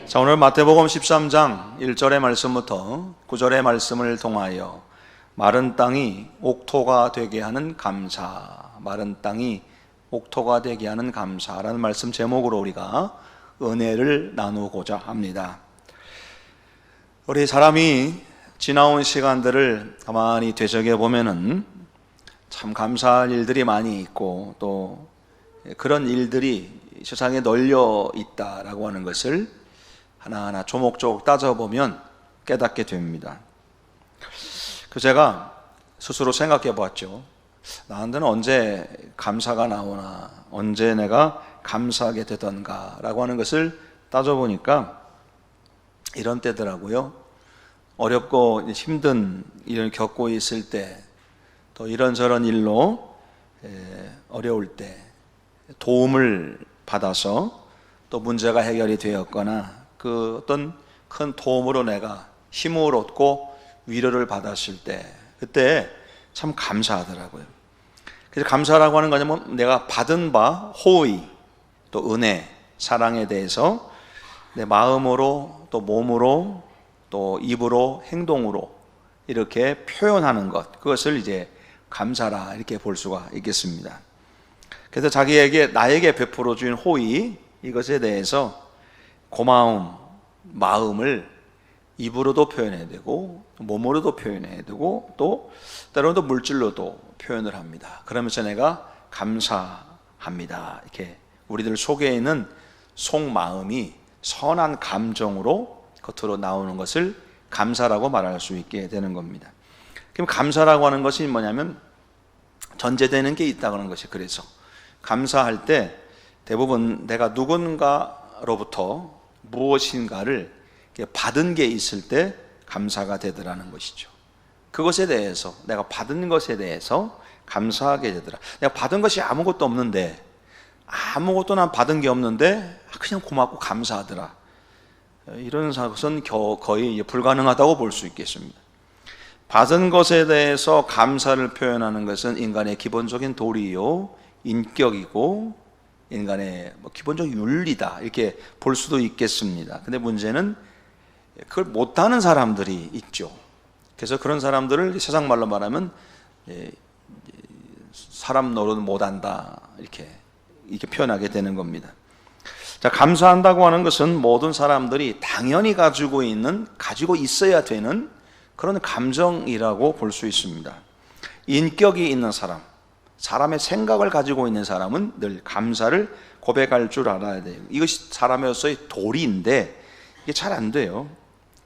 자, 오늘 마태복음 13장 1절의 말씀부터 9절의 말씀을 통하여 마른 땅이 옥토가 되게 하는 감사, 마른 땅이 옥토가 되게 하는 감사라는 말씀 제목으로 우리가 은혜를 나누고자 합니다. 우리 사람이 지나온 시간들을 가만히 되새겨 보면은 참 감사할 일들이 많이 있고 또 그런 일들이 세상에 널려 있다라고 하는 것을 하나하나 조목조목 따져보면 깨닫게 됩니다. 제가 스스로 생각해 보았죠. 나한테는 언제 감사가 나오나, 언제 내가 감사하게 되던가 라고 하는 것을 따져보니까 이런 때더라고요. 어렵고 힘든 일을 겪고 있을 때, 또 이런저런 일로 어려울 때 도움을 받아서 또 문제가 해결이 되었거나 그 어떤 큰 도움으로 내가 힘을 얻고 위로를 받았을 때, 그때 참 감사하더라고요. 그래서 감사라고 하는 거냐면 내가 받은 바 호의, 또 은혜, 사랑에 대해서 내 마음으로 또 몸으로 또 입으로 행동으로 이렇게 표현하는 것, 그것을 이제 감사라 이렇게 볼 수가 있겠습니다. 그래서 자기에게 나에게 베풀어 준 호의, 이것에 대해서 고마움, 마음을 입으로도 표현해야 되고 몸으로도 표현해야 되고 또 때로는 또 물질로도 표현을 합니다. 그러면서 내가 감사합니다, 이렇게 우리들 속에 있는 속마음이 선한 감정으로 겉으로 나오는 것을 감사라고 말할 수 있게 되는 겁니다. 그럼 감사라고 하는 것이 뭐냐면 전제되는 게 있다는 것이, 그래서 감사할 때 대부분 내가 누군가로부터 무엇인가를 받은 게 있을 때 감사가 되더라는 것이죠. 그것에 대해서, 내가 받은 것에 대해서 감사하게 되더라. 내가 받은 것이 아무것도 없는데, 아무것도 난 받은 게 없는데 그냥 고맙고 감사하더라. 이런 것은 거의 불가능하다고 볼 수 있겠습니다. 받은 것에 대해서 감사를 표현하는 것은 인간의 기본적인 도리요, 인격이고 인간의 기본적 윤리다, 이렇게 볼 수도 있겠습니다. 근데 문제는 그걸 못하는 사람들이 있죠. 그래서 그런 사람들을 세상 말로 말하면 사람 노릇 못한다, 이렇게 표현하게 되는 겁니다. 자, 감사한다고 하는 것은 모든 사람들이 당연히 가지고 있어야 되는 그런 감정이라고 볼 수 있습니다. 인격이 있는 사람, 사람의 생각을 가지고 있는 사람은 늘 감사를 고백할 줄 알아야 돼요. 이것이 사람으로서의 도리인데 이게 잘 안 돼요.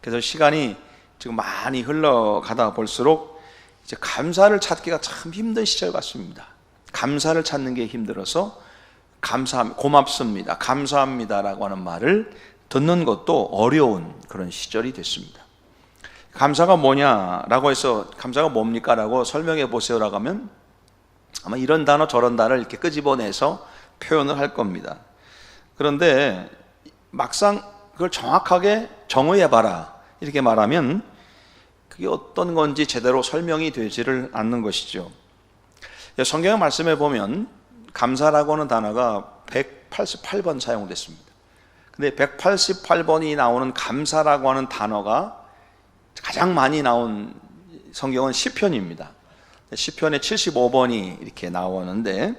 그래서 시간이 지금 많이 흘러가다 볼수록 이제 감사를 찾기가 참 힘든 시절 같습니다. 감사를 찾는 게 힘들어서 고맙습니다, 감사합니다라고 하는 말을 듣는 것도 어려운 그런 시절이 됐습니다. 감사가 뭐냐라고 해서 감사가 뭡니까? 라고 설명해 보세요라고 하면 아마 이런 단어 저런 단어를 이렇게 끄집어내서 표현을 할 겁니다. 그런데 막상 그걸 정확하게 정의해봐라 이렇게 말하면 그게 어떤 건지 제대로 설명이 되지를 않는 것이죠. 성경의 말씀에 보면 감사라고 하는 단어가 188번 사용됐습니다. 근데 188번이 나오는 감사라고 하는 단어가 가장 많이 나온 성경은 시편입니다. 시편에 75번이 이렇게 나오는데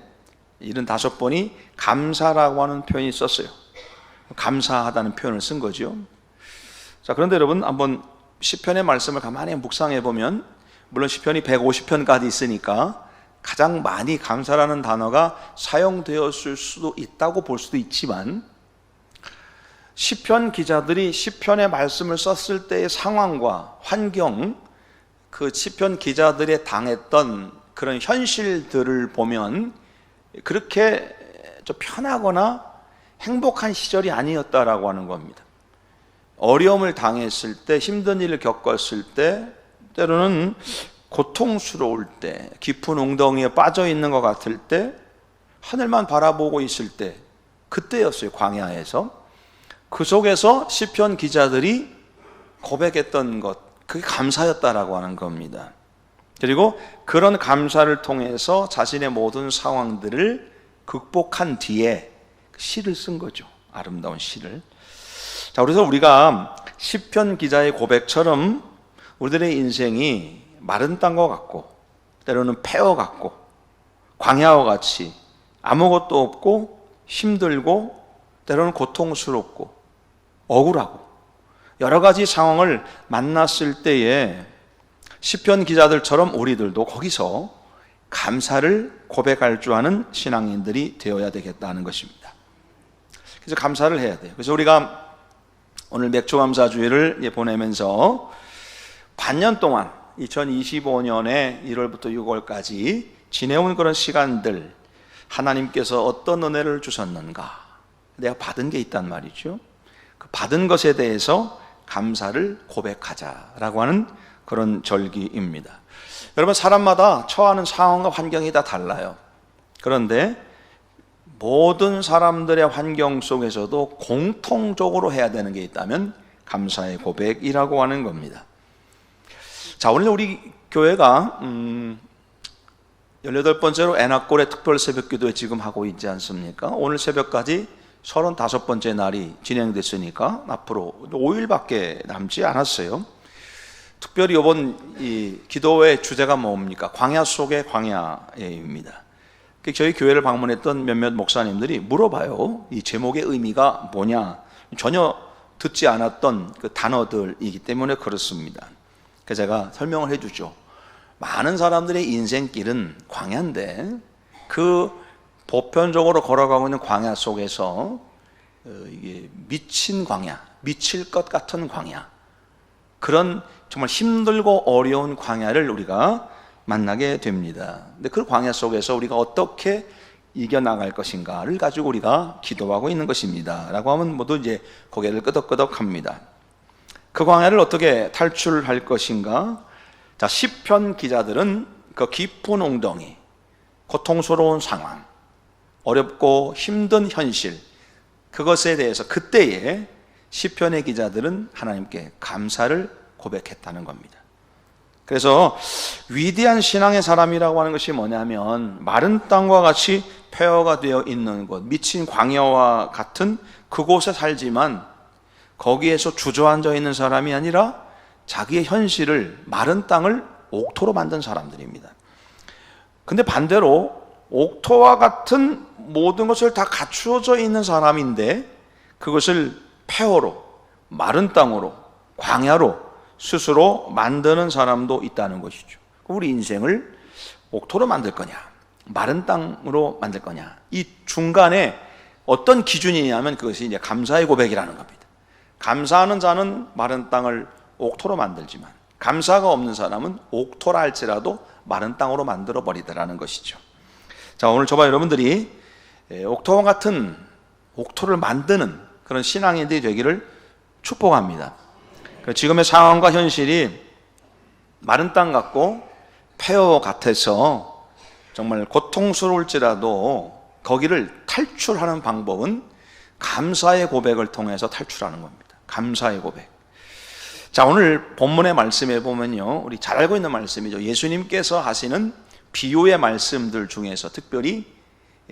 75번이 감사라고 하는 표현이 썼어요. 감사하다는 표현을 쓴 거죠. 자, 그런데 여러분 한번 시편의 말씀을 가만히 묵상해 보면, 물론 시편이 150편까지 있으니까 가장 많이 감사라는 단어가 사용되었을 수도 있다고 볼 수도 있지만, 시편 기자들이 시편의 말씀을 썼을 때의 상황과 환경, 그 시편 기자들의 당했던 그런 현실들을 보면 그렇게 좀 편하거나 행복한 시절이 아니었다라고 하는 겁니다. 어려움을 당했을 때, 힘든 일을 겪었을 때, 때로는 고통스러울 때, 깊은 웅덩이에 빠져 있는 것 같을 때, 하늘만 바라보고 있을 때, 그때였어요. 광야에서. 그 속에서 시편 기자들이 고백했던 것, 그게 감사였다라고 하는 겁니다. 그리고 그런 감사를 통해서 자신의 모든 상황들을 극복한 뒤에 시를 쓴 거죠. 아름다운 시를. 자, 그래서 우리가 시편 기자의 고백처럼 우리들의 인생이 마른 땅과 같고 때로는 폐허 같고 광야와 같이 아무것도 없고 힘들고 때로는 고통스럽고 억울하고 여러 가지 상황을 만났을 때에 시편 기자들처럼 우리들도 거기서 감사를 고백할 줄 아는 신앙인들이 되어야 되겠다는 것입니다. 그래서 감사를 해야 돼요. 그래서 우리가 오늘 맥주감사주의를 보내면서 반년 동안 2025년에 1월부터 6월까지 지내온 그런 시간들, 하나님께서 어떤 은혜를 주셨는가, 내가 받은 게 있단 말이죠. 그 받은 것에 대해서 감사를 고백하자라고 하는 그런 절기입니다. 여러분, 사람마다 처하는 상황과 환경이 다 달라요. 그런데 모든 사람들의 환경 속에서도 공통적으로 해야 되는 게 있다면 감사의 고백이라고 하는 겁니다. 자, 오늘 우리 교회가 18번째로 애낙골의 특별 새벽기도에 지금 하고 있지 않습니까? 오늘 새벽까지 35번째 날이 진행됐으니까 앞으로 5일밖에 남지 않았어요. 특별히 이번 이 기도의 주제가 뭡니까? 광야 속의 광야입니다. 저희 교회를 방문했던 몇몇 목사님들이 물어봐요. 이 제목의 의미가 뭐냐? 전혀 듣지 않았던 그 단어들이기 때문에 그렇습니다. 그래서 제가 설명을 해주죠. 많은 사람들의 인생길은 광야인데 그 보편적으로 걸어가고 있는 광야 속에서 이게 미친 광야, 미칠 것 같은 광야, 그런 정말 힘들고 어려운 광야를 우리가 만나게 됩니다. 근데 그 광야 속에서 우리가 어떻게 이겨나갈 것인가를 가지고 우리가 기도하고 있는 것입니다. 라고 하면 모두 이제 고개를 끄덕끄덕 합니다. 그 광야를 어떻게 탈출할 것인가? 자, 시편 기자들은 그 깊은 웅덩이, 고통스러운 상황, 어렵고 힘든 현실, 그것에 대해서 그때에 시편의 기자들은 하나님께 감사를 고백했다는 겁니다. 그래서 위대한 신앙의 사람이라고 하는 것이 뭐냐면 마른 땅과 같이 폐허가 되어 있는 곳, 미친 광야와 같은 그곳에 살지만 거기에서 주저앉아 있는 사람이 아니라 자기의 현실을, 마른 땅을 옥토로 만든 사람들입니다. 근데 반대로 옥토와 같은 모든 것을 다 갖추어져 있는 사람인데 그것을 폐허로, 마른 땅으로, 광야로 스스로 만드는 사람도 있다는 것이죠. 우리 인생을 옥토로 만들 거냐, 마른 땅으로 만들 거냐, 이 중간에 어떤 기준이냐면 그것이 이제 감사의 고백이라는 겁니다. 감사하는 자는 마른 땅을 옥토로 만들지만 감사가 없는 사람은 옥토라 할지라도 마른 땅으로 만들어 버리더라는 것이죠. 자, 오늘 저와 여러분들이 옥토와 같은 옥토를 만드는 그런 신앙인들이 되기를 축복합니다. 지금의 상황과 현실이 마른 땅 같고 폐허 같아서 정말 고통스러울지라도 거기를 탈출하는 방법은 감사의 고백을 통해서 탈출하는 겁니다. 감사의 고백. 자, 오늘 본문의 말씀에 보면요, 우리 잘 알고 있는 말씀이죠. 예수님께서 하시는 비유의 말씀들 중에서 특별히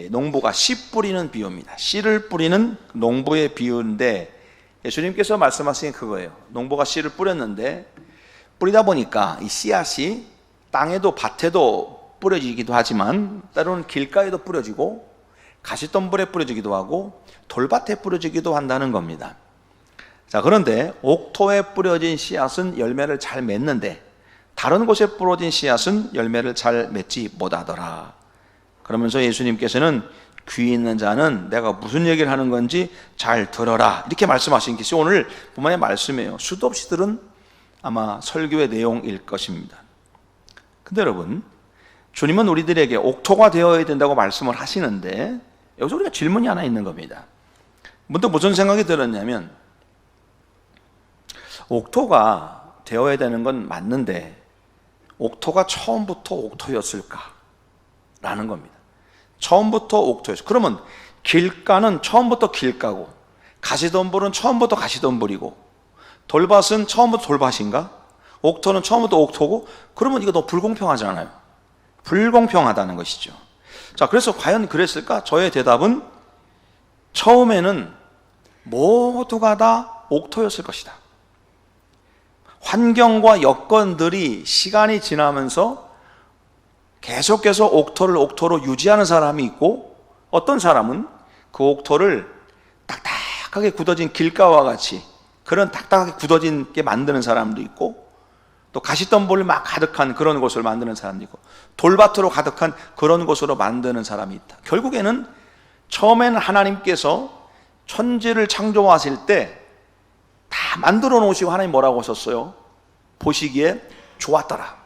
농부가 씨 뿌리는 비유입니다. 씨를 뿌리는 농부의 비유인데 예수님께서 말씀하신 게 그거예요. 농부가 씨를 뿌렸는데 뿌리다 보니까 이 씨앗이 땅에도 밭에도 뿌려지기도 하지만 때로는 길가에도 뿌려지고 가시덤불에 뿌려지기도 하고 돌밭에 뿌려지기도 한다는 겁니다. 자, 그런데 옥토에 뿌려진 씨앗은 열매를 잘 맺는데 다른 곳에 뿌려진 씨앗은 열매를 잘 맺지 못하더라. 그러면서 예수님께서는 귀 있는 자는 내가 무슨 얘기를 하는 건지 잘 들어라, 이렇게 말씀하신 것이 오늘 본문의 말씀이에요. 수도 없이 들은 아마 설교의 내용일 것입니다. 근데 여러분, 주님은 우리들에게 옥토가 되어야 된다고 말씀을 하시는데 여기서 우리가 질문이 하나 있는 겁니다. 문득 무슨 생각이 들었냐면 옥토가 되어야 되는 건 맞는데 옥토가 처음부터 옥토였을까? 라는 겁니다. 처음부터 옥토였어. 그러면 길가는 처음부터 길가고 가시덤불은 처음부터 가시덤불이고 돌밭은 처음부터 돌밭인가? 옥토는 처음부터 옥토고, 그러면 이거 너무 불공평하잖아요. 불공평하다는 것이죠. 자, 그래서 과연 그랬을까? 저의 대답은 처음에는 모두가 다 옥토였을 것이다. 환경과 여건들이 시간이 지나면서 계속해서 옥토로 유지하는 사람이 있고, 어떤 사람은 그 옥토를 딱딱하게 굳어진 길가와 같이 그런 딱딱하게 굳어진 게 만드는 사람도 있고, 또 가시덤불 막 가득한 그런 곳을 만드는 사람도 있고, 돌밭으로 가득한 그런 곳으로 만드는 사람이 있다. 결국에는 처음에는 하나님께서 천지를 창조하실 때 다 만들어 놓으시고 하나님 뭐라고 하셨어요? 보시기에 좋았더라.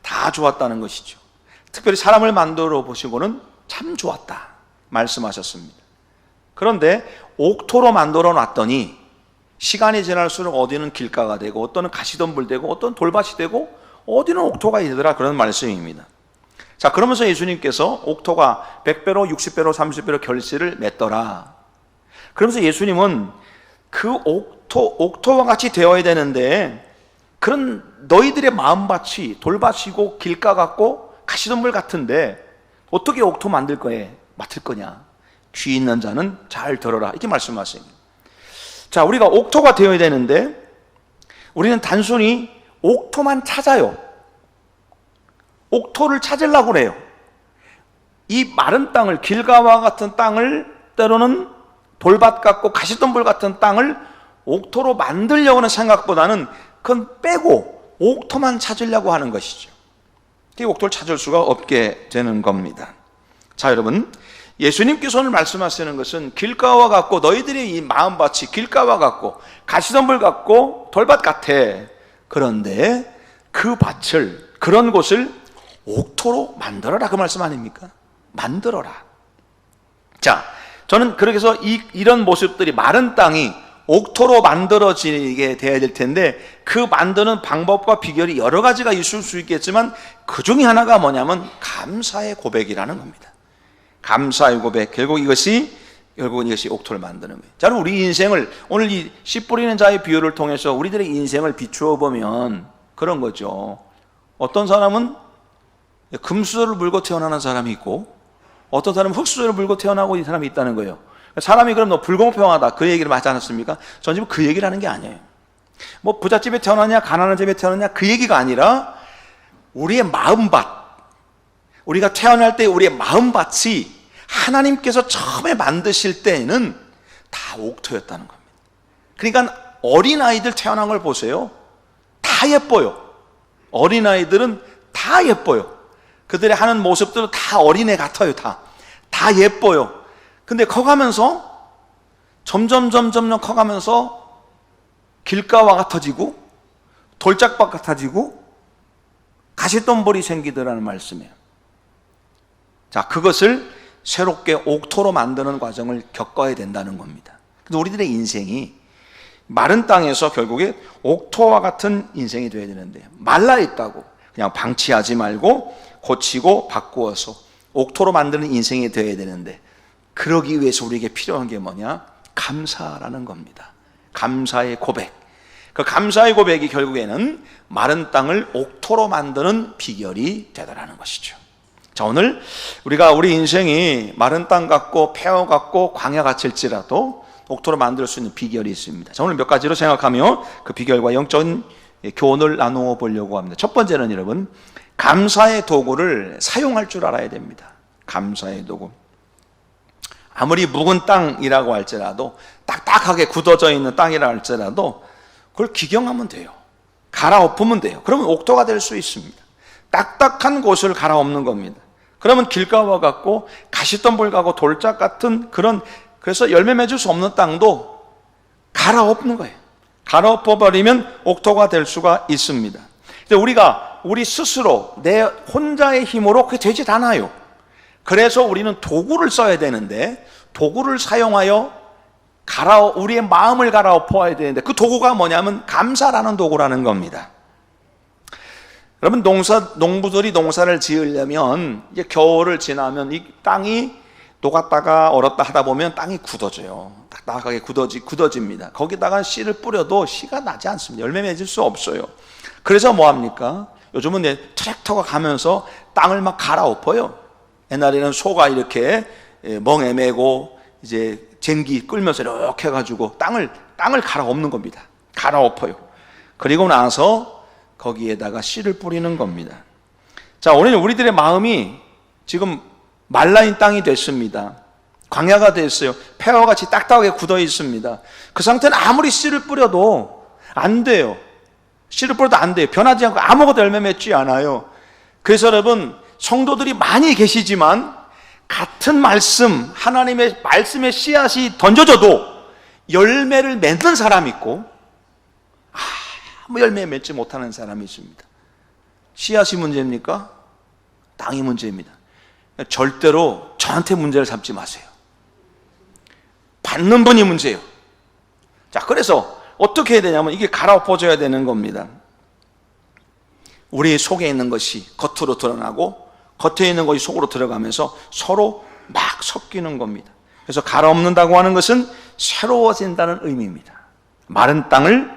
다 좋았다는 것이죠. 특별히 사람을 만들어 보시고는 참 좋았다 말씀하셨습니다. 그런데 옥토로 만들어 놨더니 시간이 지날수록 어디는 길가가 되고, 어떠는 가시덤불 되고, 어떤 돌밭이 되고, 어디는 옥토가 되더라, 그런 말씀입니다. 자, 그러면서 예수님께서 옥토가 100배로 60배로 30배로 결실을 맺더라. 그러면서 예수님은 그 옥토와 같이 되어야 되는데, 그런 너희들의 마음밭이 돌밭이고 길가 같고 가시덤불 같은데 어떻게 옥토 맡을 거냐? 귀 있는 자는 잘 들어라, 이렇게 말씀하세요. 자, 우리가 옥토가 되어야 되는데 우리는 단순히 옥토만 찾아요. 옥토를 찾으려고 그래요. 이 마른 땅을, 길가와 같은 땅을, 때로는 돌밭 같고 가시덤불 같은 땅을 옥토로 만들려고 하는 생각보다는 그건 빼고 옥토만 찾으려고 하는 것이죠. 이 옥토를 찾을 수가 없게 되는 겁니다. 자, 여러분, 예수님께서는 말씀하시는 것은 길가와 같고, 너희들의 이 마음밭이 길가와 같고 가시덤불 같고 돌밭 같아. 그런데 그 밭을, 그런 곳을 옥토로 만들어라, 그 말씀 아닙니까? 만들어라. 자, 저는 그렇게 해서 이런 모습들이, 마른 땅이 옥토로 만들어지게 돼야 될 텐데, 그 만드는 방법과 비결이 여러 가지가 있을 수 있겠지만 그 중에 하나가 뭐냐면 감사의 고백이라는 겁니다. 감사의 고백. 결국은 이것이 옥토를 만드는 거예요. 자, 우리 인생을, 오늘 이 씨 뿌리는 자의 비유를 통해서 우리들의 인생을 비추어 보면 그런 거죠. 어떤 사람은 금수저를 물고 태어나는 사람이 있고, 어떤 사람은 흙수저를 물고 태어나고 이 사람이 있다는 거예요. 사람이 그럼 너 불공평하다, 그 얘기를 하지 않았습니까? 전 지금 그 얘기를 하는 게 아니에요. 뭐 부잣집에 태어나냐 가난한 집에 태어나냐 그 얘기가 아니라, 우리의 마음밭, 우리가 태어날 때 우리의 마음밭이 하나님께서 처음에 만드실 때에는 다 옥토였다는 겁니다. 그러니까 어린아이들 태어난 걸 보세요. 다 예뻐요. 어린아이들은 다 예뻐요. 그들의 하는 모습들은 다 어린애 같아요. 다 예뻐요. 근데 커가면서 점점 커가면서 길가와 같아지고 돌짝밭 같아지고 가시덤불이 생기더라는 말씀이에요. 자, 그것을 새롭게 옥토로 만드는 과정을 겪어야 된다는 겁니다. 그래서 우리들의 인생이 마른 땅에서 결국에 옥토와 같은 인생이 되어야 되는데, 말라 있다고 그냥 방치하지 말고 고치고 바꾸어서 옥토로 만드는 인생이 되어야 되는데, 그러기 위해서 우리에게 필요한 게 뭐냐? 감사라는 겁니다. 감사의 고백. 그 감사의 고백이 결국에는 마른 땅을 옥토로 만드는 비결이 되더라는 것이죠. 자, 오늘 우리가 우리 인생이 마른 땅 같고 폐허 같고 광야 같을지라도 옥토로 만들 수 있는 비결이 있습니다. 자, 오늘 몇 가지로 생각하며 그 비결과 영적인 교훈을 나누어 보려고 합니다. 첫 번째는 여러분, 감사의 도구를 사용할 줄 알아야 됩니다. 감사의 도구. 아무리 묵은 땅이라고 할지라도, 딱딱하게 굳어져 있는 땅이라 할지라도 그걸 기경하면 돼요. 갈아엎으면 돼요. 그러면 옥토가 될 수 있습니다. 딱딱한 곳을 갈아엎는 겁니다. 그러면 길가와 같고 가시덤불 같고 돌짝 같은 그런, 그래서 열매 맺을 수 없는 땅도 갈아엎는 거예요. 갈아엎어버리면 옥토가 될 수가 있습니다. 근데 우리가 우리 스스로 내 혼자의 힘으로 그게 되지 않아요. 그래서 우리는 도구를 써야 되는데, 도구를 사용하여 우리의 마음을 갈아엎어야 되는데, 그 도구가 뭐냐면 감사라는 도구라는 겁니다. 여러분, 농부들이 농사를 지으려면 이제 겨울을 지나면 이 땅이 녹았다가 얼었다 하다 보면 땅이 굳어져요. 딱딱하게 굳어집니다. 거기다가 씨를 뿌려도 씨가 나지 않습니다. 열매 맺을 수 없어요. 그래서 뭐 합니까? 요즘은 트랙터가 가면서 땅을 막 갈아엎어요. 옛날에는 소가 이렇게 멍에 메고 이제 쟁기 끌면서 이렇게 해가지고 땅을 땅을 갈아엎는 겁니다. 갈아엎어요. 그리고 나서 거기에다가 씨를 뿌리는 겁니다. 자, 오늘 우리들의 마음이 지금 말라인 땅이 됐습니다. 광야가 됐어요. 폐허같이 딱딱하게 굳어 있습니다. 그 상태는 아무리 씨를 뿌려도 안 돼요. 씨를 뿌려도 안 돼요. 변하지 않고 아무것도 열매 맺지 않아요. 그래서 여러분, 성도들이 많이 계시지만 같은 말씀, 하나님의 말씀의 씨앗이 던져져도 열매를 맺는 사람이 있고 아무 열매 맺지 못하는 사람이 있습니다. 씨앗이 문제입니까? 땅이 문제입니다. 절대로 저한테 문제를 삼지 마세요. 받는 분이 문제예요. 자, 그래서 어떻게 해야 되냐면 이게 갈아엎어져야 되는 겁니다. 우리 속에 있는 것이 겉으로 드러나고 겉에 있는 것이 속으로 들어가면서 서로 막 섞이는 겁니다. 그래서 갈아엎는다고 하는 것은 새로워진다는 의미입니다. 마른 땅을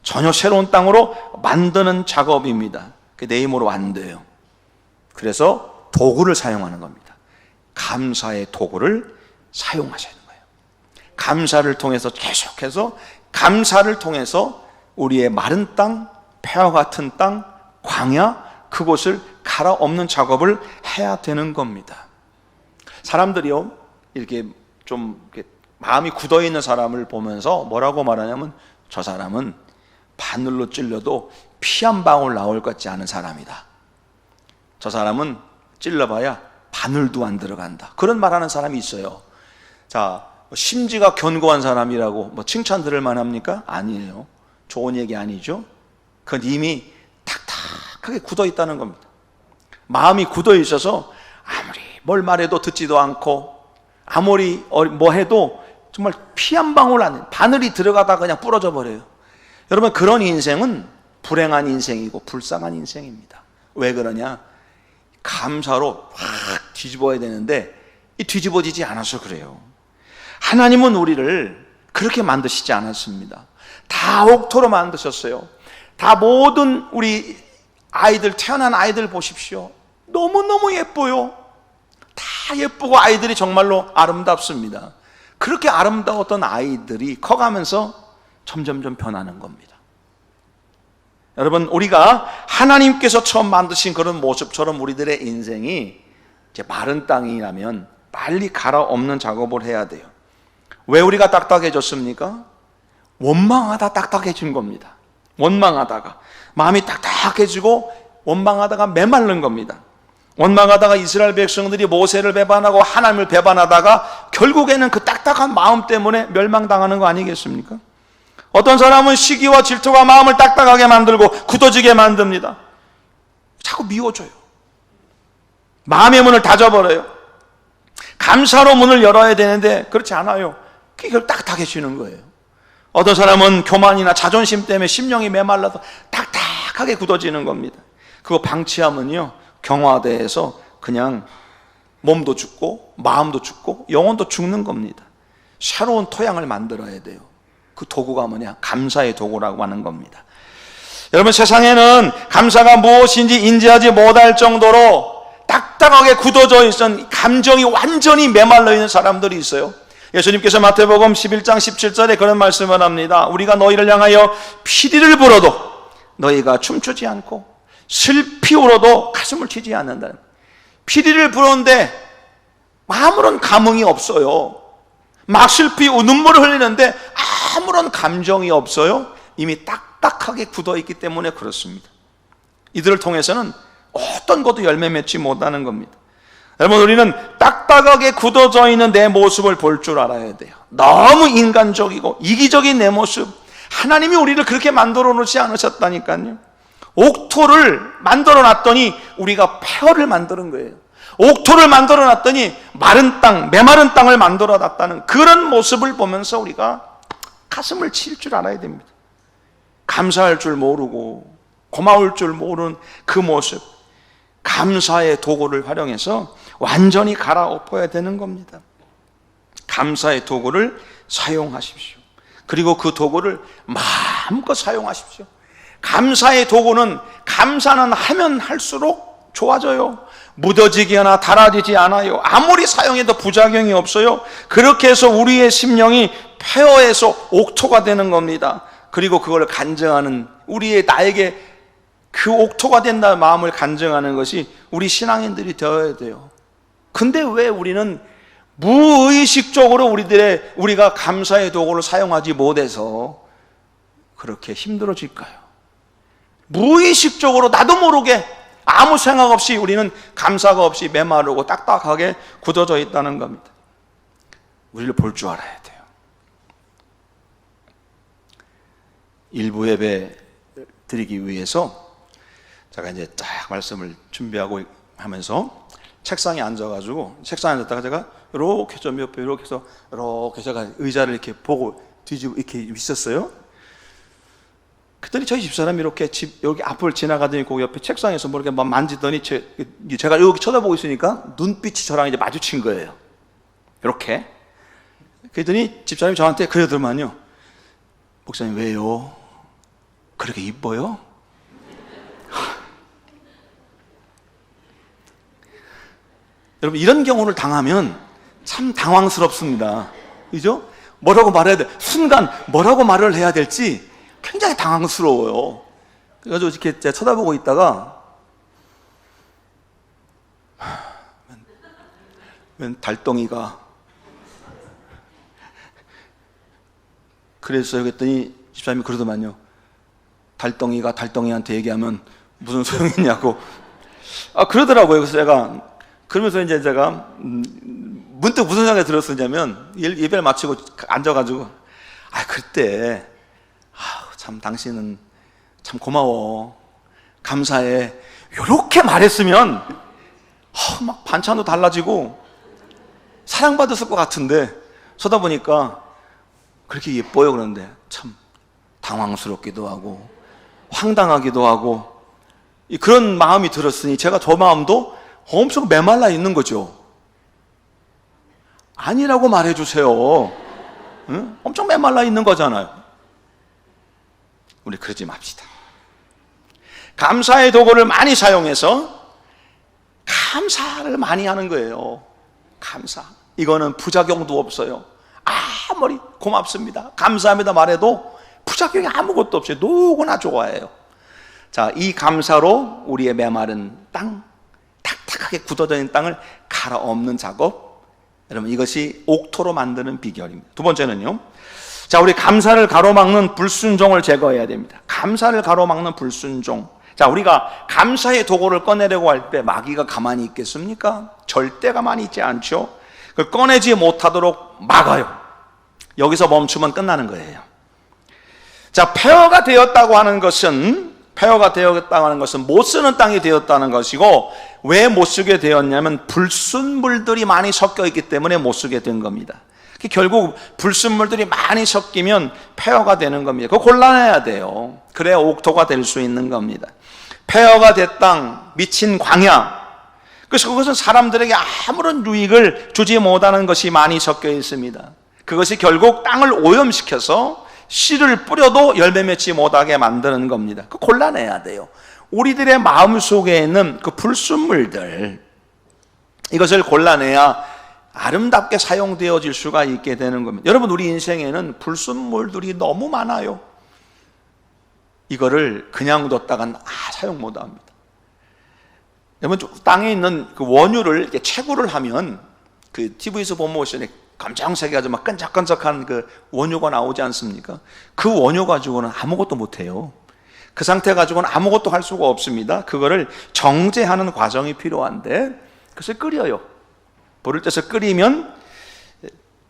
전혀 새로운 땅으로 만드는 작업입니다. 내 힘으로 안 돼요. 그래서 도구를 사용하는 겁니다. 감사의 도구를 사용하셔야 하는 거예요. 감사를 통해서 계속해서 감사를 통해서 우리의 마른 땅, 폐허 같은 땅, 광야, 그곳을 갈아엎는 작업을 해야 되는 겁니다. 사람들이요, 이렇게 좀 이렇게 마음이 굳어 있는 사람을 보면서 뭐라고 말하냐면 저 사람은 바늘로 찔러도 피 한 방울 나올 것 같지 않은 사람이다. 저 사람은 찔러봐야 바늘도 안 들어간다. 그런 말하는 사람이 있어요. 자, 심지가 견고한 사람이라고 뭐 칭찬 들을 만합니까? 아니에요. 좋은 얘기 아니죠. 그건 이미 탁탁하게 굳어 있다는 겁니다. 마음이 굳어 있어서 아무리 뭘 말해도 듣지도 않고 아무리 뭐 해도 정말 피 한 방울 안 해요. 바늘이 들어가다 그냥 부러져 버려요. 여러분, 그런 인생은 불행한 인생이고 불쌍한 인생입니다. 왜 그러냐? 감사로 확 뒤집어야 되는데 이 뒤집어지지 않아서 그래요. 하나님은 우리를 그렇게 만드시지 않았습니다. 다 옥토로 만드셨어요. 다 모든 우리 아이들, 태어난 아이들 보십시오. 너무너무 예뻐요. 다 예쁘고 아이들이 정말로 아름답습니다. 그렇게 아름다웠던 아이들이 커가면서 점점점 변하는 겁니다. 여러분, 우리가 하나님께서 처음 만드신 그런 모습처럼 우리들의 인생이 이제 마른 땅이라면 빨리 갈아엎는 작업을 해야 돼요. 왜 우리가 딱딱해졌습니까? 원망하다 딱딱해진 겁니다. 원망하다가 마음이 딱딱해지고 원망하다가 메마른 겁니다. 원망하다가 이스라엘 백성들이 모세를 배반하고 하나님을 배반하다가 결국에는 그 딱딱한 마음 때문에 멸망당하는 거 아니겠습니까? 어떤 사람은 시기와 질투가 마음을 딱딱하게 만들고 굳어지게 만듭니다. 자꾸 미워져요. 마음의 문을 닫아버려요. 감사로 문을 열어야 되는데 그렇지 않아요. 그게 딱딱해지는 거예요. 어떤 사람은 교만이나 자존심 때문에 심령이 메말라서 딱딱하게 굳어지는 겁니다. 그거 방치하면요, 경화대에서 그냥 몸도 죽고 마음도 죽고 영혼도 죽는 겁니다. 새로운 토양을 만들어야 돼요. 그 도구가 뭐냐? 감사의 도구라고 하는 겁니다. 여러분, 세상에는 감사가 무엇인지 인지하지 못할 정도로 딱딱하게 굳어져 있는 감정이 완전히 메말라 있는 사람들이 있어요. 예수님께서 마태복음 11장 17절에 그런 말씀을 합니다. 우리가 너희를 향하여 피리를 불어도 너희가 춤추지 않고 슬피 울어도 가슴을 치지 않는다. 피리를 부르는데 아무런 감흥이 없어요. 막 슬피 눈물을 흘리는데 아무런 감정이 없어요. 이미 딱딱하게 굳어있기 때문에 그렇습니다. 이들을 통해서는 어떤 것도 열매 맺지 못하는 겁니다. 여러분, 우리는 딱딱하게 굳어져 있는 내 모습을 볼 줄 알아야 돼요. 너무 인간적이고 이기적인 내 모습, 하나님이 우리를 그렇게 만들어 놓지 않으셨다니까요. 옥토를 만들어 놨더니 우리가 폐허를 만드는 거예요. 옥토를 만들어 놨더니 마른 땅, 메마른 땅을 만들어 놨다는 그런 모습을 보면서 우리가 가슴을 칠 줄 알아야 됩니다. 감사할 줄 모르고 고마울 줄 모르는 그 모습, 감사의 도구를 활용해서 완전히 갈아엎어야 되는 겁니다. 감사의 도구를 사용하십시오. 그리고 그 도구를 마음껏 사용하십시오. 감사의 도구는 감사는 하면 할수록 좋아져요. 묻어지게 하나 닳아지지 않아요. 아무리 사용해도 부작용이 없어요. 그렇게 해서 우리의 심령이 폐허해서 옥토가 되는 겁니다. 그리고 그걸 간증하는, 나에게 그 옥토가 된다는 마음을 간증하는 것이 우리 신앙인들이 되어야 돼요. 근데 왜 우리는 무의식적으로 우리가 감사의 도구를 사용하지 못해서 그렇게 힘들어질까요? 무의식적으로 나도 모르게 아무 생각 없이 우리는 감사가 없이 메마르고 딱딱하게 굳어져 있다는 겁니다. 우리를 볼 줄 알아야 돼요. 일부 예배 드리기 위해서 제가 이제 딱 말씀을 준비하고 하면서 책상에 앉아가지고, 책상에 앉았다가 제가 이렇게 좀 옆에 이렇게 해서 이렇게 제가 의자를 이렇게 보고 뒤집어 이렇게 있었어요. 그랬더니 저희 집사람이 이렇게 여기 앞을 지나가더니 그 옆에 책상에서 뭐 이렇게 만지더니 제가 여기 쳐다보고 있으니까 눈빛이 저랑 이제 마주친 거예요. 이렇게. 그랬더니 집사람이 저한테 그러더만요. 목사님 왜요? 그렇게 이뻐요? 여러분, 이런 경우를 당하면 참 당황스럽습니다. 그죠? 뭐라고 말해야 돼? 순간 뭐라고 말을 해야 될지 굉장히 당황스러워요. 그래가지고 이렇게 제가 쳐다보고 있다가 웬 달덩이가 그랬어요. 그랬더니 집사님이 그러더만요. 달덩이가 달덩이한테 얘기하면 무슨 소용이 있냐고. 그러더라고요. 그래서 그러면서 이제 제가 문득 무슨 생각이 들었었냐면, 예배를 마치고 앉아가지고 그때 참 당신은 참 고마워, 감사해, 이렇게 말했으면 막 반찬도 달라지고 사랑받았을 것 같은데 쳐다보니까 그렇게 예뻐요. 그런데 참 당황스럽기도 하고 황당하기도 하고 그런 마음이 들었으니 제가 저 마음도 엄청 메말라 있는 거죠. 아니라고 말해주세요. 응? 엄청 메말라 있는 거잖아요. 우리 그러지 맙시다. 감사의 도구를 많이 사용해서 감사를 많이 하는 거예요. 감사. 이거는 부작용도 없어요. 아무리 고맙습니다, 감사합니다 말해도 부작용이 아무것도 없어요. 누구나 좋아해요. 자, 이 감사로 우리의 메마른 땅, 탁탁하게 굳어져 있는 땅을 갈아엎는 작업, 여러분 이것이 옥토로 만드는 비결입니다. 두 번째는요, 자, 우리 감사를 가로막는 불순종을 제거해야 됩니다. 감사를 가로막는 불순종. 자, 우리가 감사의 도구를 꺼내려고 할 때 마귀가 가만히 있겠습니까? 절대 가만히 있지 않죠. 그걸 꺼내지 못하도록 막아요. 여기서 멈추면 끝나는 거예요. 자, 폐허가 되었다고 하는 것은 못 쓰는 땅이 되었다는 것이고, 왜 못 쓰게 되었냐면 불순물들이 많이 섞여 있기 때문에 못 쓰게 된 겁니다. 결국 불순물들이 많이 섞이면 폐허가 되는 겁니다. 그거 골라내야 돼요. 그래야 옥토가 될 수 있는 겁니다. 폐허가 된 땅, 미친 광야. 그래서 그것은 사람들에게 아무런 유익을 주지 못하는 것이 많이 섞여 있습니다. 그것이 결국 땅을 오염시켜서 씨를 뿌려도 열매 맺지 못하게 만드는 겁니다. 그거 골라내야 돼요. 우리들의 마음속에 있는 그 불순물들, 이것을 골라내야 아름답게 사용되어질 수가 있게 되는 겁니다. 여러분, 우리 인생에는 불순물들이 너무 많아요. 이거를 그냥 뒀다간 사용 못합니다. 여러분, 땅에 있는 그 원유를 이렇게 채굴을 하면, 그 TV에서 보면 오시네, 검정색이 아주 막 끈적끈적한 그 원유가 나오지 않습니까? 그 원유 가지고는 아무것도 못해요. 그 상태 가지고는 아무것도 할 수가 없습니다. 그거를 정제하는 과정이 필요한데, 그래서 끓여요. 불을 떼서 끓이면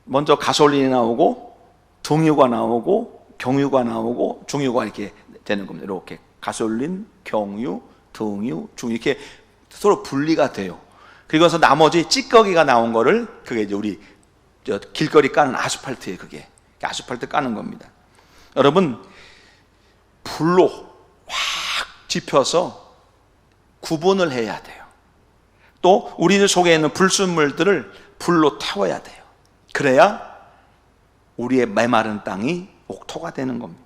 먼저 가솔린이 나오고 등유가 나오고 경유가 나오고 중유가 이렇게 되는 겁니다. 이렇게 가솔린, 경유, 등유, 중유 이렇게 서로 분리가 돼요. 그리고서 나머지 찌꺼기가 나온 거를, 그게 이제 우리 길거리 까는 아스팔트에, 그게 아스팔트 까는 겁니다. 여러분, 불로 확 지펴서 구분을 해야 돼요. 또 우리들 속에 있는 불순물들을 불로 태워야 돼요. 그래야 우리의 메마른 땅이 옥토가 되는 겁니다.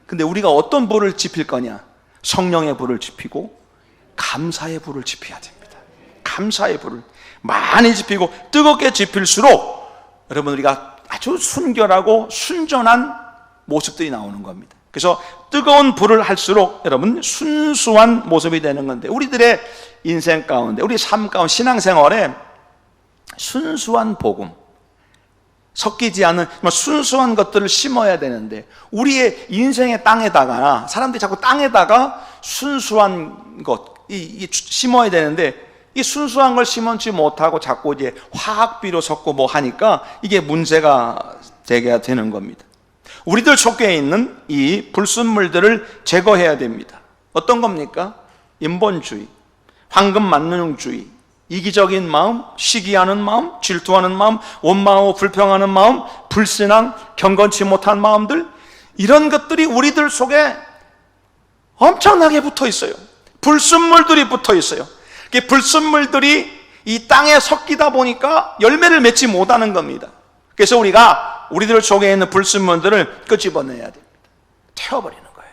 근데 우리가 어떤 불을 지필 거냐? 성령의 불을 지피고 감사의 불을 지펴야 됩니다. 감사의 불을 많이 지피고 뜨겁게 지필수록 여러분 우리가 아주 순결하고 순전한 모습들이 나오는 겁니다. 그래서 뜨거운 불을 할수록 여러분 순수한 모습이 되는 건데, 우리들의 인생 가운데, 우리 삶 가운데, 신앙생활에 순수한 복음, 섞이지 않은 순수한 것들을 심어야 되는데, 우리의 인생의 땅에다가, 사람들이 자꾸 땅에다가 순수한 것 심어야 되는데, 이 순수한 걸 심었지 못하고 자꾸 이제 화학비료 섞고 뭐 하니까 이게 문제가 되게 되는 겁니다. 우리들 속에 있는 이 불순물들을 제거해야 됩니다. 어떤 겁니까? 인본주의, 황금만능주의, 이기적인 마음, 시기하는 마음, 질투하는 마음, 원망하고 불평하는 마음, 불신앙, 경건치 못한 마음들, 이런 것들이 우리들 속에 엄청나게 붙어 있어요. 불순물들이 붙어 있어요. 불순물들이 이 땅에 섞이다 보니까 열매를 맺지 못하는 겁니다. 그래서 우리가 우리들 속에 있는 불순물들을 끄집어내야 됩니다. 태워버리는 거예요.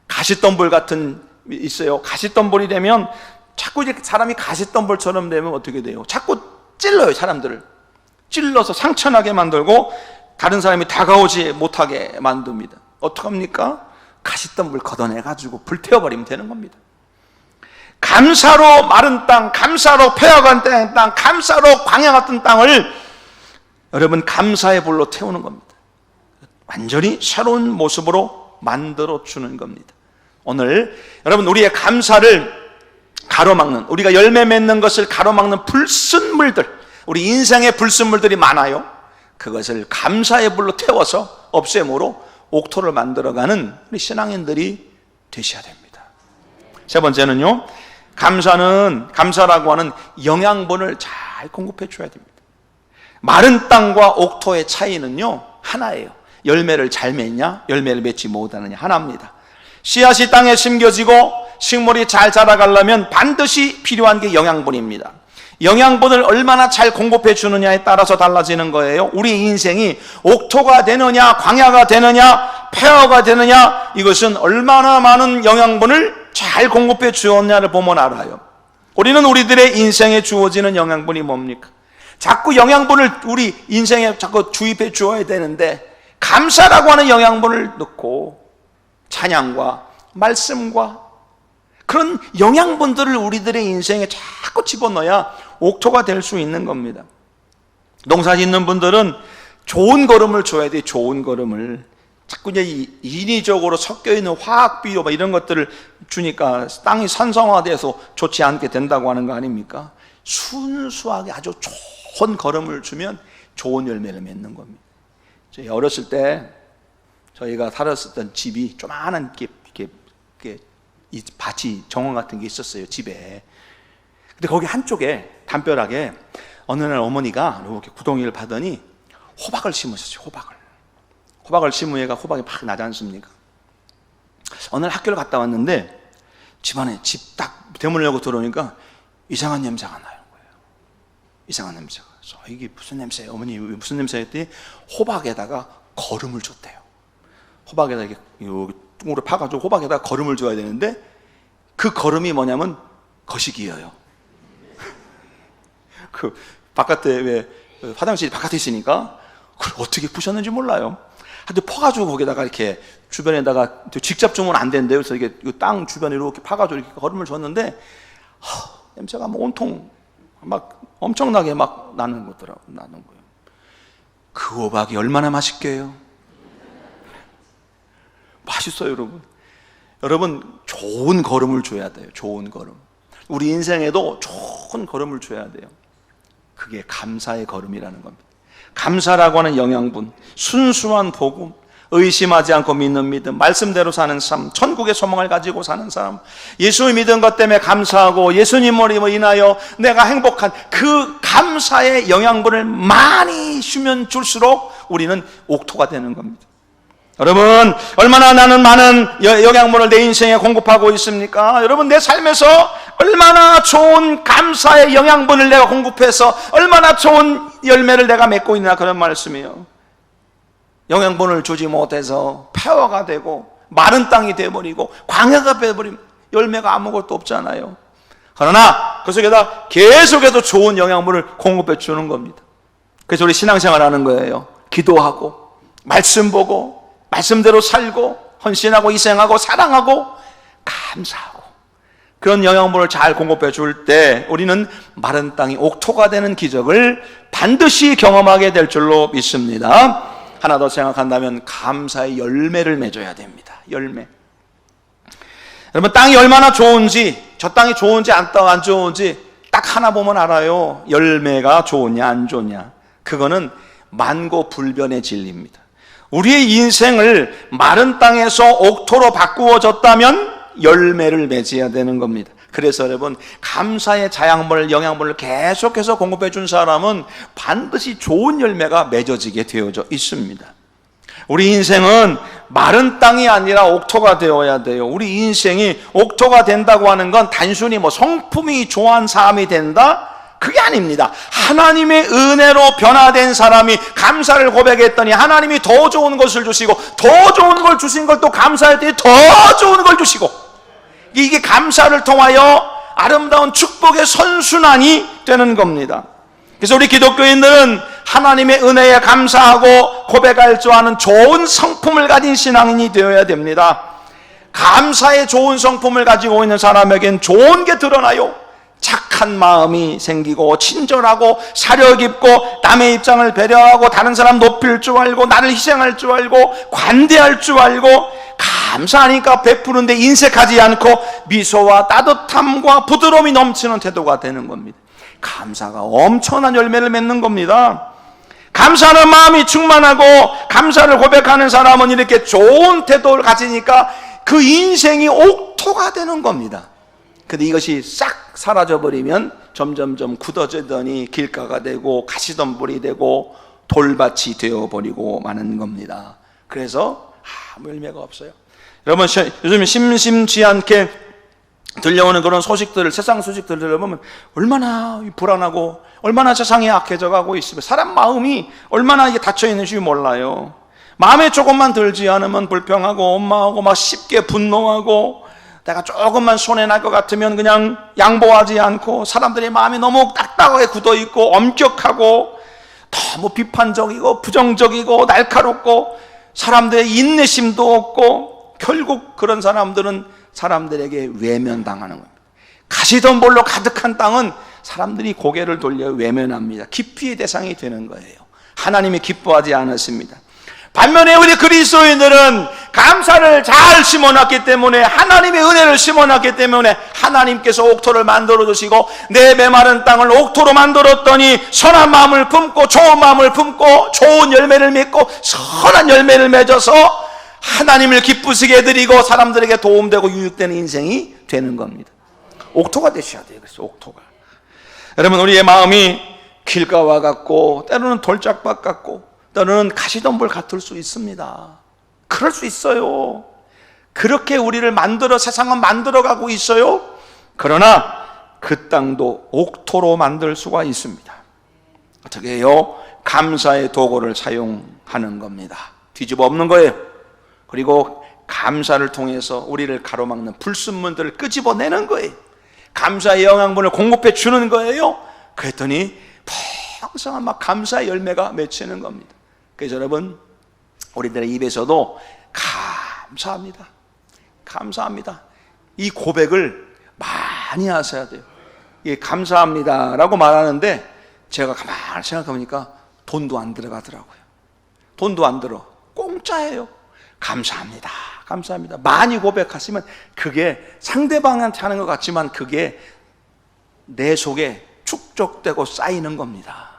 가시덤불 같은 있어요. 가시덤불이 되면 자꾸 이제 사람이 가시덤불처럼 되면 어떻게 돼요? 자꾸 찔러요. 사람들을 찔러서 상처나게 만들고 다른 사람이 다가오지 못하게 만듭니다. 어떡합니까? 가시덤불 걷어내가지고 불태워버리면 되는 겁니다. 감사로 마른 땅, 감사로 폐허간 땅, 감사로 광야 같은 땅을 여러분 감사의 불로 태우는 겁니다. 완전히 새로운 모습으로 만들어주는 겁니다. 오늘 여러분 우리의 감사를 가로막는, 우리가 열매 맺는 것을 가로막는 불순물들, 우리 인생의 불순물들이 많아요. 그것을 감사의 불로 태워서 없앰으로 옥토를 만들어가는 우리 신앙인들이 되셔야 됩니다. 세 번째는요, 감사라고 하는 영양분을 잘 공급해 줘야 됩니다. 마른 땅과 옥토의 차이는요 하나예요. 열매를 잘 맺냐, 열매를 맺지 못하느냐, 하나입니다. 씨앗이 땅에 심겨지고 식물이 잘 자라가려면 반드시 필요한 게 영양분입니다. 영양분을 얼마나 잘 공급해 주느냐에 따라서 달라지는 거예요. 우리 인생이 옥토가 되느냐, 광야가 되느냐, 폐허가 되느냐, 이것은 얼마나 많은 영양분을 잘 공급해 주었냐를 보면 알아요. 우리는 우리들의 인생에 주어지는 영양분이 뭡니까? 자꾸 영양분을 우리 인생에 자꾸 주입해 주어야 되는데, 감사라고 하는 영양분을 넣고 찬양과 말씀과 그런 영양분들을 우리들의 인생에 자꾸 집어넣어야 옥토가 될 수 있는 겁니다. 농사 짓는 분들은 좋은 거름을 줘야 돼요. 좋은 거름을. 자꾸 이제 인위적으로 섞여 있는 화학비료 이런 것들을 주니까 땅이 산성화돼서 좋지 않게 된다고 하는 거 아닙니까? 순수하게 아주 좋은 거름을 주면 좋은 열매를 맺는 겁니다. 저희 어렸을 때 저희가 살았었던 집이 조그마한 이 밭이 정원 같은 게 있었어요, 집에. 근데 거기 한쪽에 담벼락에 어느 날 어머니가 이렇게 구덩이를 파더니 호박을 심으셨어요. 호박을 심으니까 호박이 막 나지 않습니까? 어느 날 학교를 갔다 왔는데 집안에 집 딱 대문을 열고 들어오니까 이상한 냄새가 나는 거예요. 이상한 냄새가. 그래서 이게 무슨 냄새예요? 어머니 무슨 냄새야? 했더니 호박에다가 거름을 줬대요. 호박에다 이렇게 뚱으로 파가지고 호박에다가 거름을 줘야 되는데, 그 거름이 뭐냐면 거시기예요. 그 바깥에 왜 화장실이 바깥에 있으니까 그걸 어떻게 푸셨는지 몰라요. 하여튼 퍼가지고 거기다가 이렇게 주변에다가 직접 주면 안 된대요. 그래서 이게 땅 주변에 이렇게 파가지고 이렇게 거름을 줬는데 냄새가 뭐 온통 막 엄청나게 막 나는 거예요. 그 호박이 얼마나 맛있게요? 맛있어요, 여러분. 여러분, 좋은 걸음을 줘야 돼요. 좋은 걸음. 우리 인생에도 좋은 걸음을 줘야 돼요. 그게 감사의 걸음이라는 겁니다. 감사라고 하는 영양분, 순수한 복음, 의심하지 않고 믿는 믿음, 말씀대로 사는 삶, 천국의 소망을 가지고 사는 사람, 예수를 믿은 것 때문에 감사하고 예수님으로 인하여 내가 행복한 그 감사의 영양분을 많이 주면 줄수록 우리는 옥토가 되는 겁니다. 여러분, 얼마나 나는 많은 영양분을 내 인생에 공급하고 있습니까? 여러분, 내 삶에서 얼마나 좋은 감사의 영양분을 내가 공급해서 얼마나 좋은 열매를 내가 맺고 있나, 그런 말씀이에요. 영양분을 주지 못해서 폐허가 되고 마른 땅이 되어버리고 광야가 되어버리면 열매가 아무것도 없잖아요. 그러나 그 속에다 계속해서 좋은 영양분을 공급해 주는 겁니다. 그래서 우리 신앙생활 하는 거예요. 기도하고 말씀 보고 말씀대로 살고 헌신하고 희생하고 사랑하고 감사하고 그런 영양분을 잘 공급해 줄 때 우리는 마른 땅이 옥토가 되는 기적을 반드시 경험하게 될 줄로 믿습니다. 하나 더 생각한다면 감사의 열매를 맺어야 됩니다. 열매. 여러분, 땅이 얼마나 좋은지, 저 땅이 좋은지 안 좋은지 딱 하나 보면 알아요. 열매가 좋으냐 안 좋냐. 그거는 만고불변의 진리입니다. 우리의 인생을 마른 땅에서 옥토로 바꾸어졌다면 열매를 맺어야 되는 겁니다. 그래서 여러분, 감사의 자양분을, 영양분을 계속해서 공급해 준 사람은 반드시 좋은 열매가 맺어지게 되어져 있습니다. 우리 인생은 마른 땅이 아니라 옥토가 되어야 돼요. 우리 인생이 옥토가 된다고 하는 건 단순히 성품이 좋은 사람이 된다? 그게 아닙니다. 하나님의 은혜로 변화된 사람이 감사를 고백했더니 하나님이 더 좋은 것을 주시고, 더 좋은 걸 주신 걸 또 감사했더니 더 좋은 걸 주시고, 이게 감사를 통하여 아름다운 축복의 선순환이 되는 겁니다. 그래서 우리 기독교인들은 하나님의 은혜에 감사하고 고백할 줄 아는 좋은 성품을 가진 신앙인이 되어야 됩니다. 감사의 좋은 성품을 가지고 있는 사람에겐 좋은 게 드러나요. 착한 마음이 생기고, 친절하고, 사려 깊고, 남의 입장을 배려하고, 다른 사람 높일 줄 알고, 나를 희생할 줄 알고, 관대할 줄 알고, 감사하니까 베푸는데 인색하지 않고 미소와 따뜻함과 부드러움이 넘치는 태도가 되는 겁니다. 감사가 엄청난 열매를 맺는 겁니다. 감사하는 마음이 충만하고 감사를 고백하는 사람은 이렇게 좋은 태도를 가지니까 그 인생이 옥토가 되는 겁니다. 근데 이것이 싹 사라져버리면 점점점 굳어지더니 길가가 되고 가시덤불이 되고 돌밭이 되어버리고 마는 겁니다. 그래서 아무 열매가 없어요. 여러분, 요즘 심심치 않게 들려오는 그런 소식들을, 세상 소식들을 들어보면 얼마나 불안하고 얼마나 세상이 악해져 가고 있으면 사람 마음이 얼마나 이게 닫혀 있는지 몰라요. 마음에 조금만 들지 않으면 불평하고 원망하고 막 쉽게 분노하고, 내가 조금만 손해날 것 같으면 그냥 양보하지 않고, 사람들의 마음이 너무 딱딱하게 굳어있고 엄격하고 너무 비판적이고 부정적이고 날카롭고 사람들의 인내심도 없고, 결국 그런 사람들은 사람들에게 외면당하는 겁니다. 가시덤불로 가득한 땅은 사람들이 고개를 돌려 외면합니다. 기피의 대상이 되는 거예요. 하나님이 기뻐하지 않으십니다. 반면에 우리 그리스도인들은 감사를 잘 심어놨기 때문에, 하나님의 은혜를 심어놨기 때문에 하나님께서 옥토를 만들어주시고, 내 메마른 땅을 옥토로 만들었더니 선한 마음을 품고 좋은 마음을 품고 좋은 열매를 맺고 선한 열매를 맺어서 하나님을 기쁘시게 해드리고 사람들에게 도움되고 유익되는 인생이 되는 겁니다. 옥토가 되셔야 돼요. 그래서 옥토가. 여러분, 우리의 마음이 길가와 같고 때로는 돌짝밭 같고 때로는 가시덤불 같을 수 있습니다. 그럴 수 있어요. 그렇게 우리를 만들어, 세상은 만들어가고 있어요. 그러나 그 땅도 옥토로 만들 수가 있습니다. 어떻게 해요? 감사의 도구를 사용하는 겁니다. 뒤집어 엎는 거예요. 그리고 감사를 통해서 우리를 가로막는 불순물들을 끄집어내는 거예요. 감사의 영양분을 공급해 주는 거예요. 그랬더니 풍성한 막 감사의 열매가 맺히는 겁니다. 그래서 여러분, 우리들의 입에서도 감사합니다, 감사합니다, 이 고백을 많이 하셔야 돼요. 이 감사합니다라고 말하는데 제가 가만히 생각해보니까 돈도 안 들어가더라고요. 돈도 안 들어. 공짜예요. 감사합니다, 감사합니다. 많이 고백하시면 그게 상대방한테 하는 것 같지만 그게 내 속에 축적되고 쌓이는 겁니다.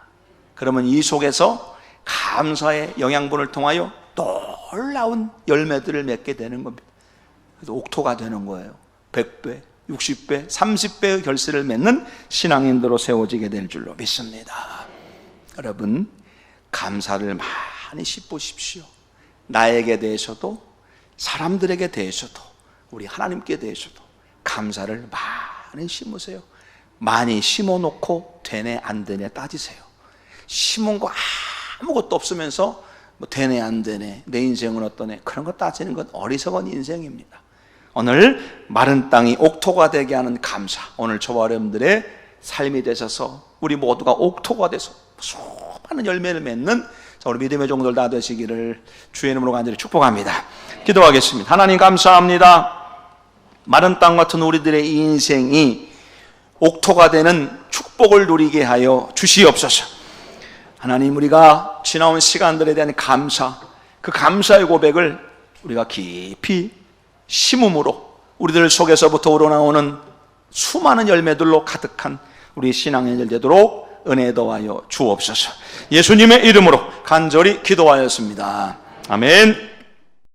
그러면 이 속에서 감사의 영양분을 통하여 놀라운 열매들을 맺게 되는 겁니다. 그래서 옥토가 되는 거예요. 100배, 60배, 30배의 결실을 맺는 신앙인으로 세워지게 될 줄로 믿습니다. 여러분, 감사를 많이 씹으십시오. 나에게 대해서도, 사람들에게 대해서도, 우리 하나님께 대해서도 감사를 많이 심으세요. 많이 심어놓고 되네 안 되네 따지세요. 심은 거 아무것도 없으면서 되네 안 되네, 내 인생은 어떠네, 그런 거 따지는 건 어리석은 인생입니다. 오늘 마른 땅이 옥토가 되게 하는 감사, 오늘 저와 여러분들의 삶이 되셔서 우리 모두가 옥토가 돼서 수많은 열매를 맺는 우리 믿음의 종들 다 되시기를 주의 이름으로 간절히 축복합니다. 기도하겠습니다. 하나님 감사합니다. 마른 땅 같은 우리들의 인생이 옥토가 되는 축복을 누리게 하여 주시옵소서. 하나님, 우리가 지나온 시간들에 대한 감사, 그 감사의 고백을 우리가 깊이 심음으로 우리들 속에서부터 우러나오는 수많은 열매들로 가득한 우리 신앙의 일 되도록 은혜 더하여 주옵소서. 예수님의 이름으로 간절히 기도하였습니다. 아멘.